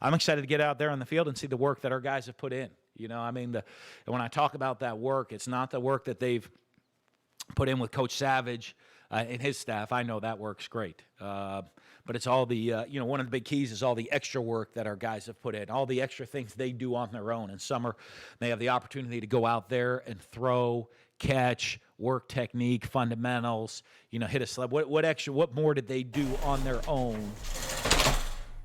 I'm excited to get out there on the field and see the work that our guys have put in. I mean, when I talk about that work, it's not the work that they've put in with Coach Savage and his staff. I know that works great. But it's all the, one of the big keys is all the extra work that our guys have put in, all the extra things they do on their own. In summer, they have the opportunity to go out there and throw, catch, work technique, fundamentals, hit a slab. What more did they do on their own?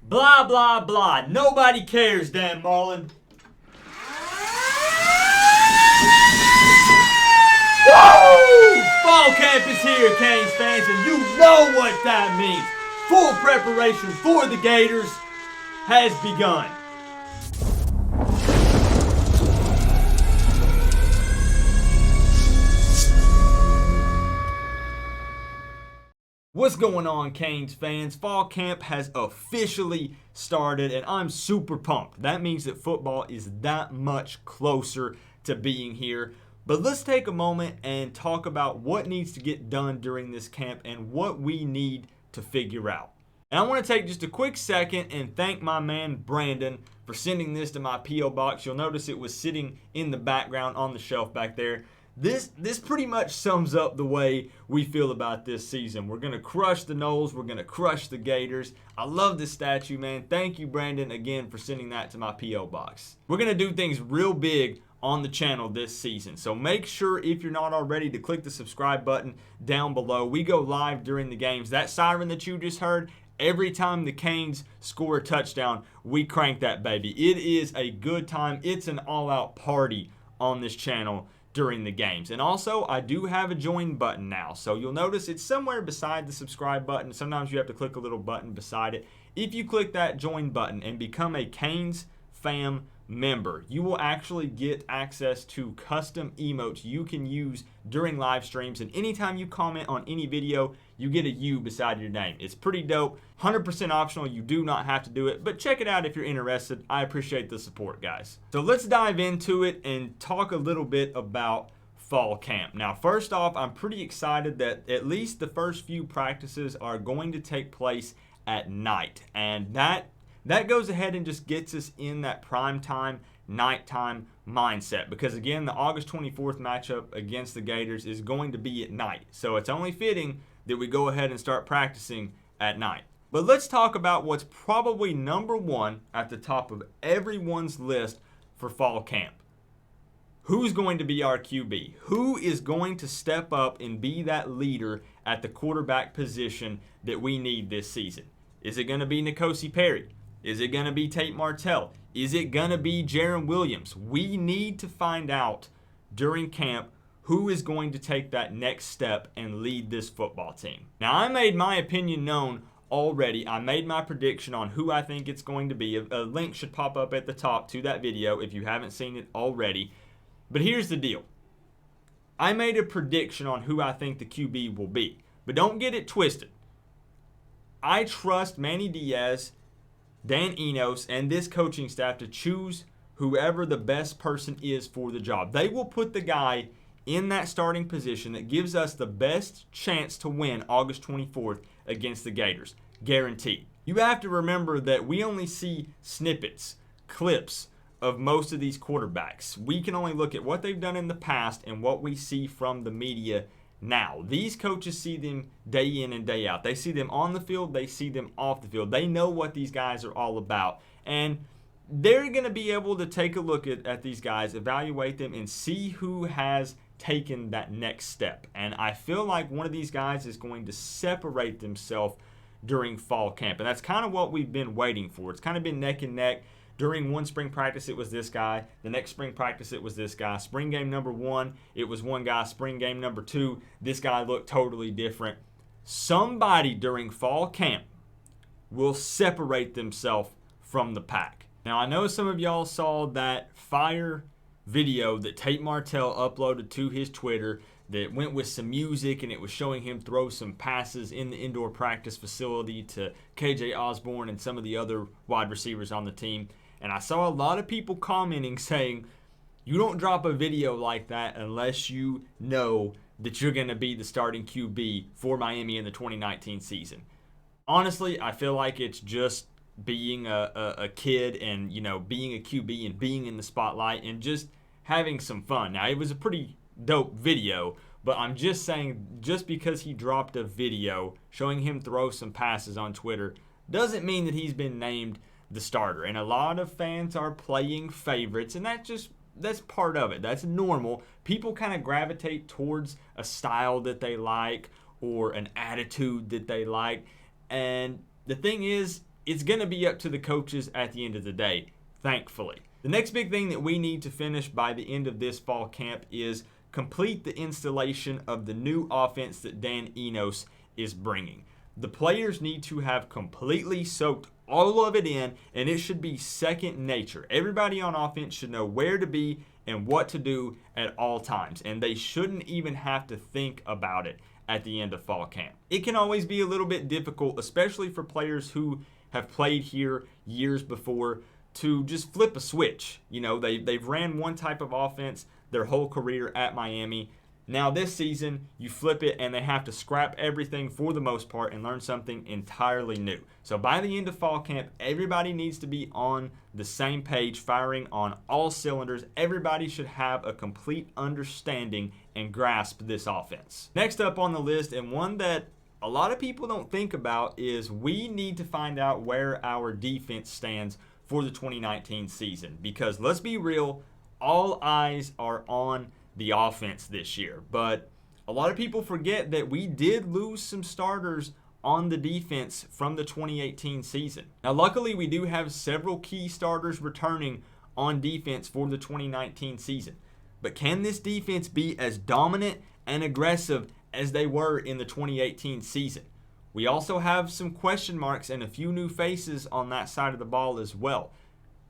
Blah, blah, blah. Nobody cares, Dan Marlin. Woo! Fall camp is here, Canes fans, and you know what that means. Full preparation for the Gators has begun. What's going on, Canes fans? Fall camp has officially started, and I'm super pumped. That means that football is that much closer to being here. But let's take a moment and talk about what needs to get done during this camp and what we need to figure out. And I want to take just a quick second and thank my man Brandon for sending this to my P.O. box. You'll notice it was sitting in the background on the shelf back there. This pretty much sums up the way we feel about this season. We're going to crush the Noles. We're going to crush the Gators. I love this statue, man. Thank you, Brandon, again for sending that to my P.O. box. We're going to do things real big on the channel this season. So make sure, if you're not already, to click the subscribe button down below. We go live during the games. That siren that you just heard, every time the Canes score a touchdown, we crank that baby. It is a good time. It's an all-out party on this channel during the games. And also, I do have a join button now. So you'll notice it's somewhere beside the subscribe button. Sometimes you have to click a little button beside it. If you click that join button and become a Canes fam member, you will actually get access to custom emotes you can use during live streams, and anytime you comment on any video, you get a U beside your name. It's pretty dope. 100% optional. You do not have to do it, but check it out if you're interested. I appreciate the support, guys. So let's dive into it and talk a little bit about fall camp. Now, first off, I'm pretty excited that at least the first few practices are going to take place at night, and that goes ahead and just gets us in that prime time, nighttime mindset. Because again, the August 24th matchup against the Gators is going to be at night. So it's only fitting that we go ahead and start practicing at night. But let's talk about what's probably number one at the top of everyone's list for fall camp. Who's going to be our QB? Who is going to step up and be that leader at the quarterback position that we need this season? Is it going to be N'Kosi Perry? Is it going to be Tate Martell? Is it going to be Jaron Williams? We need to find out during camp who is going to take that next step and lead this football team. Now, I made my opinion known already. I made my prediction on who I think it's going to be. A link should pop up at the top to that video if you haven't seen it already. But here's the deal. I made a prediction on who I think the QB will be. But don't get it twisted. I trust Manny Diaz, Dan Enos, and this coaching staff to choose whoever the best person is for the job. They will put the guy in that starting position that gives us the best chance to win August 24th against the Gators. Guaranteed. You have to remember that we only see snippets, clips of most of these quarterbacks. We can only look at what they've done in the past and what we see from the media now. These coaches see them day in and day out. They see them on the field. They see them off the field. They know what these guys are all about. And they're going to be able to take a look at these guys, evaluate them, and see who has taken that next step. And I feel like one of these guys is going to separate themselves during fall camp. And that's kind of what we've been waiting for. It's kind of been neck and neck. During one spring practice, it was this guy. The next spring practice, it was this guy. Spring game number 1, it was one guy. Spring game number 2, this guy looked totally different. Somebody during fall camp will separate themselves from the pack. Now, I know some of y'all saw that fire video that Tate Martell uploaded to his Twitter that went with some music, and it was showing him throw some passes in the indoor practice facility to KJ Osborne and some of the other wide receivers on the team. And I saw a lot of people commenting saying, you don't drop a video like that unless you know that you're going to be the starting QB for Miami in the 2019 season. Honestly, I feel like it's just being a kid and, being a QB and being in the spotlight and just having some fun. Now, it was a pretty dope video, but I'm just saying, just because he dropped a video showing him throw some passes on Twitter doesn't mean that he's been named the starter. And a lot of fans are playing favorites, and that's part of it. That's normal. People kind of gravitate towards a style that they like or an attitude that they like. And the thing is, it's going to be up to the coaches at the end of the day, thankfully. The next big thing that we need to finish by the end of this fall camp is complete the installation of the new offense that Dan Enos is bringing. The players need to have completely soaked all of it in, and it should be second nature. Everybody on offense should know where to be and what to do at all times, and they shouldn't even have to think about it at the end of fall camp. It can always be a little bit difficult, especially for players who have played here years before, to just flip a switch. They've ran one type of offense their whole career at Miami. Now this season, you flip it and they have to scrap everything for the most part and learn something entirely new. So by the end of fall camp, everybody needs to be on the same page, firing on all cylinders. Everybody should have a complete understanding and grasp this offense. Next up on the list, and one that a lot of people don't think about, is we need to find out where our defense stands for the 2019 season. Because let's be real, all eyes are on the offense this year. But a lot of people forget that we did lose some starters on the defense from the 2018 season. Now, luckily, we do have several key starters returning on defense for the 2019 season. But can this defense be as dominant and aggressive as they were in the 2018 season? We also have some question marks and a few new faces on that side of the ball as well,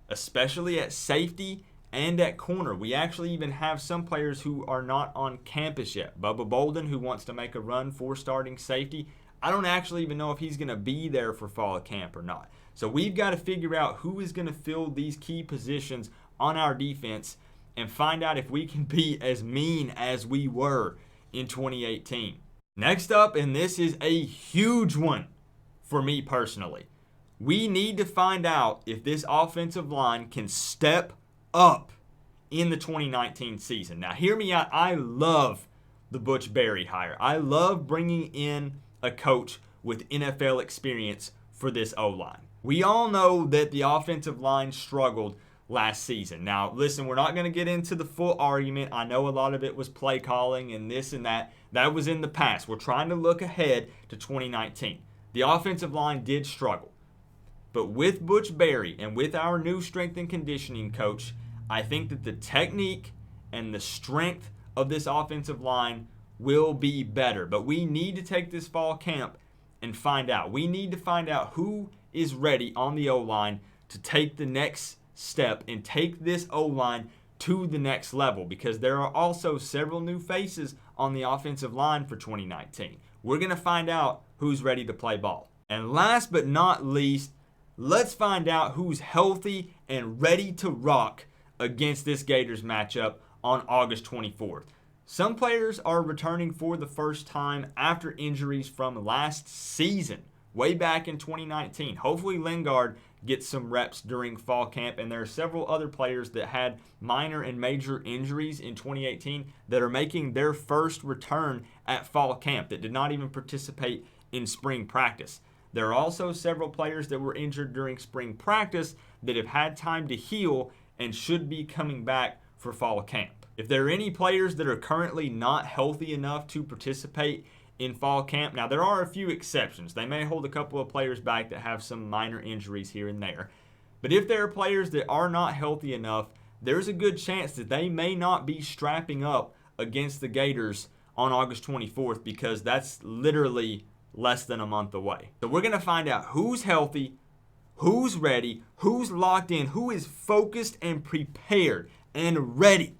especially at safety and at corner. We actually even have some players who are not on campus yet. Bubba Bolden, who wants to make a run for starting safety, I don't actually even know if he's going to be there for fall camp or not. So we've got to figure out who is going to fill these key positions on our defense and find out if we can be as mean as we were in 2018. Next up, and this is a huge one for me personally, we need to find out if this offensive line can step up in the 2019 season. Now, hear me out. I love the Butch Barry hire. I love bringing in a coach with NFL experience for this O-line. We all know that the offensive line struggled last season. Now, listen, we're not going to get into the full argument. I know a lot of it was play calling and this and that. That was in the past. We're trying to look ahead to 2019. The offensive line did struggle. But with Butch Barry and with our new strength and conditioning coach, I think that the technique and the strength of this offensive line will be better. But we need to take this fall camp and find out. We need to find out who is ready on the O-line to take the next step and take this O-line to the next level, because there are also several new faces on the offensive line for 2019. We're going to find out who's ready to play ball. And last but not least, let's find out who's healthy and ready to rock against this Gators matchup on August 24th. Some players are returning for the first time after injuries from last season, way back in 2019. Hopefully Lingard gets some reps during fall camp, and there are several other players that had minor and major injuries in 2018 that are making their first return at fall camp that did not even participate in spring practice. There are also several players that were injured during spring practice that have had time to heal and should be coming back for fall camp. If there are any players that are currently not healthy enough to participate in fall camp, now there are a few exceptions. They may hold a couple of players back that have some minor injuries here and there. But if there are players that are not healthy enough, there's a good chance that they may not be strapping up against the Gators on August 24th, because that's literally less than a month away. So we're going to find out who's healthy, who's ready, who's locked in, who is focused and prepared and ready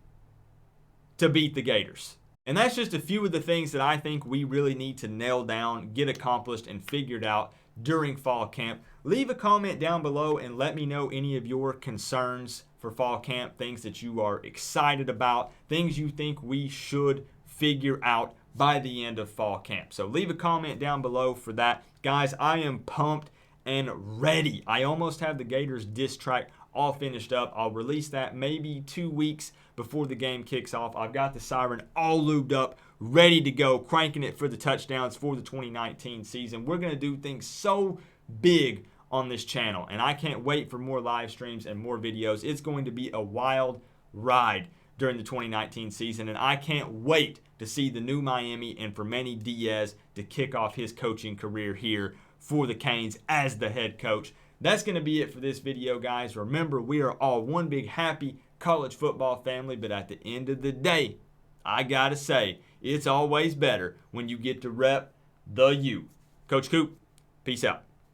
to beat the Gators. And that's just a few of the things that I think we really need to nail down, get accomplished, and figured out during fall camp. Leave a comment down below and let me know any of your concerns for fall camp, things that you are excited about, things you think we should figure out by the end of fall camp. So leave a comment down below for that. Guys, I am pumped and ready. I almost have the Gators diss track all finished up. I'll release that maybe 2 weeks before the game kicks off. I've got the siren all lubed up, ready to go, cranking it for the touchdowns for the 2019 season. We're going to do things so big on this channel, and I can't wait for more live streams and more videos. It's going to be a wild ride during the 2019 season, and I can't wait to see the new Miami and for Manny Diaz to kick off his coaching career here for the Canes as the head coach. That's going to be it for this video, guys. Remember, we are all one big happy college football family, but at the end of the day, I got to say, it's always better when you get to rep the U. Coach Coop, peace out.